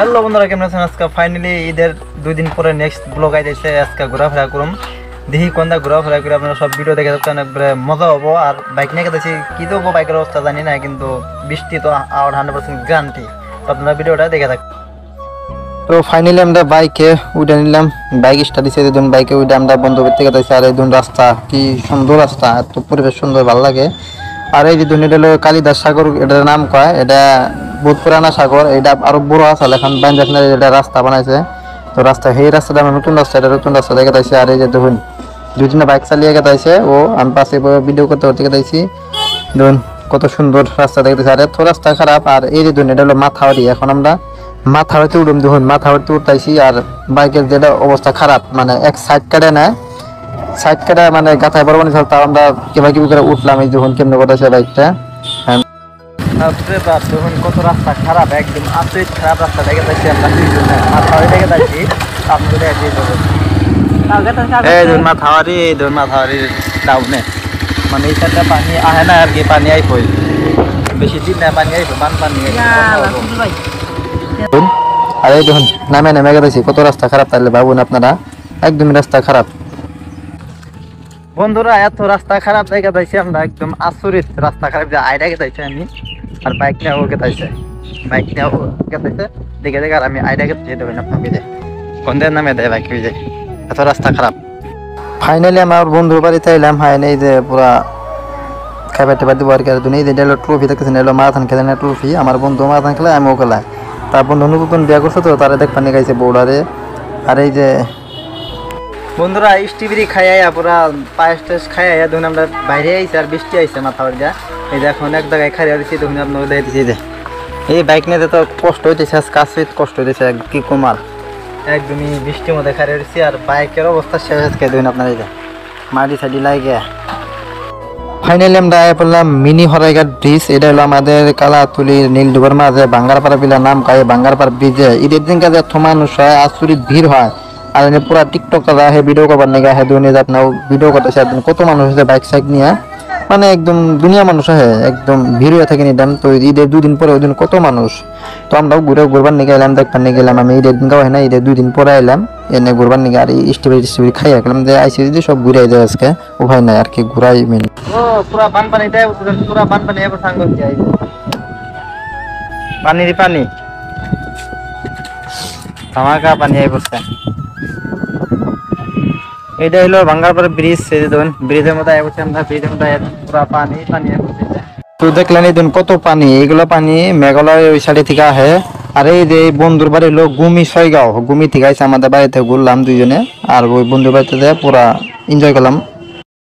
Hello বন্ধুরা, কেমন আছেন? আজকে ফাইনালি ঈদের 2 দিন পরে নেক্সট ব্লগ আইতেছে। আজকে ঘোরাফেরা করুম, দেখি কোনটা ঘোরাফেরা করে আপনারা সব ভিডিও দেখে থাকতে একবারে মজা হবো। আর বাইক নিয়ে গেছি, কী দেবো বাইকের অবস্থা জানি না, কিন্তু বৃষ্টি তো আর 100% গ্যারান্টি। তো আপনারা ভিডিওটা দেখে থাক। তো ফাইনালি আমরা বাইকে উঠে নিলাম, বাইক স্টার্ট দিচ্ছে এই বাইকে উঠে আমরা বন্ধুদের থেকে দেখছি। আর এই রাস্তা কি সুন্দর রাস্তা, এত পরিবেশ সুন্দর, ভালো লাগে। আর এই যে এটা হলো কালিদাস সাগর, এটার নাম কয়, এটা বহুত পুরানা সাগর, এটা আরো বড় আসলে এখন বাঞ্জাসনের এটা রাস্তা বানাইছে। তো রাস্তা সেই রাস্তাটা আমার নতুন রাস্তা, এটা নতুন রাস্তা দেখে তাইছে। আর এই যে দেখুন দুজনে বাইক চালিয়ে গেছে, ও আমি পাশে ভিডিও করতে করতে গেছি। দেখুন কত সুন্দর রাস্তা দেখতেছে, আর এত রাস্তা খারাপ। আর এই যে দেখুন এটা হলো মাথাওয়ারি, এখন আমরা মাথাওয়ারিতে উঠুম। দেখুন মাথাওয়ারিতে উঠতেছি, আর বাইকের যেটা অবস্থা খারাপ, মানে এক সাইড কাটে নেয়, সাইড কাটা মানে গাথায় বড় বানিয়েছিল। তাও আমরা কিবা কিবি করে উঠলাম। এই দেখুন কেমন করতেছে বাইকটা। দেখুন কত রাস্তা খারাপ, একদম আচরিত খারাপ রাস্তা দেখে যাচ্ছি আমরা। মাথাওয়ারি দেখে যাচ্ছি, আপনাদের দিয়ে দেবো। এই ধরুন মাথাওয়ারি, এই ধরুন মাথাওয়ারির ডাউনে, মানে এই সাইডটা পানি আহে না আর কি, পানি আইপই বেশি দিন না, পানি আইব বানপানি। আর এই দেখুন নামে নেমে গেছি, কত রাস্তা খারাপ। তাহলে ভাবুন আপনারা, একদমই রাস্তা খারাপ বন্ধুরা। এত রাস্তা খারাপ দেখে যাইছি আমরা, একদম আচরিত রাস্তা খারাপ। আইডা গেতাইছে আমি, আর বাইক নিয়ে ও গেতাইছে, বাইক নিয়ে ও গেতাইছে দেখে দেখে। আর আমি আইডা গেতে যেতে পারি না, আপনাকে যে কোনদের নামে দেয় বাইক যে, এত রাস্তা খারাপ। ফাইনালি আমার বন্ধুর বাড়িতে এলাম। হ্যাঁ এই যে পুরা খাবার টাবার দিব আর কি। এই যে এটা ট্রফি দেখতেছেন, এলো মারাথন খেলে না ট্রফি। আমার বন্ধু মারাথন খেলে, আমিও খেলায়। তার বন্ধু নতুন বিয়া করছে, তো তারা দেখ পানি গাইছে বৌড়ারে। আর এই যে বন্ধুরা স্ট্রবেরি খাইয়া পুরা পায়েস টায়েস খাইয়া ধরুন আমরা বাইরে আইসি। আর বৃষ্টি আইসে মাথা বাড়ি যা, এই যে এখন এক জায়গায় খাইয়া দিচ্ছি। তখন আপনার দেখতেছি যে এই বাইক নিয়ে তো কষ্ট হইতেছে, আজকে কষ্ট হইতেছে কি কমার, একদমই বৃষ্টির মধ্যে খাইয়া দিচ্ছি। আর বাইকের অবস্থা শেষ আজকে ধরুন আপনার, এই যে মাটি সাইডি লাগে। ফাইনালি আমরা বললাম মিনি হরাইঘাট ব্রিজ। এটা হলো আমাদের কালাতুলির নীলডুবার মাঝে বাঙ্গারপাড়া বিলা নাম কায়ে বাঙ্গারপাড়া ব্রিজে ঈদের দিন কাজে এত মানুষ হয়, আচরিত ভিড় হয়। আর এনে পুরা টিকটক করা হয়, ভিডিও করবার নিয়ে হে দুনিয়া আপনার ভিডিও করতেছে। কত মানুষ হয়েছে বাইক সাইক নিয়ে, মানে একদম দুনিয়া মানুষ হয়, একদম ভিড় হয়ে থাকে নিতাম। তো ঈদের 2 দিন পরে ওই দিন কত মানুষ। তো আমরাও ঘুরবার নিয়ে গেলাম, দেখবার নিয়ে গেলাম। আমি ঈদের দিন হয় না, ঈদের 2 দিন পরে এলাম এনে ঘুরবার নিয়ে। আর স্ট্রবেরি খাইয়া গেলাম যে আইসি যদি সব ঘুরাই যায় আজকে, উপায় নাই আর কি, ঘুরাই মেন। ও পুরা বানপানি দেয়, পুরা বানপানি এবার সাঙ্গ যায়, পানির পানি ধামাকা পানি আই পড়ছে। এটা হলো বাঙ্গারপাড়া ব্রিজ। এই দেখুন ব্রিজের মধ্যে আই পড়ছে আমরা, ব্রিজের মধ্যে পুরা পানি পানি আই পড়ছে। তো দেখলেন এই দেখুন কত পানি, এইগুলো পানি মেঘালয় ওই সাইডে থেকে আহে। আর এই যে বন্ধুর বাড়ি হলো গুমি ছয়গাঁও, গুমি থেকে আইসে আমাদের বাড়িতে ঘুরলাম দুইজনে। আর ওই বন্ধুর বাড়িতে পুরা এনজয় করলাম।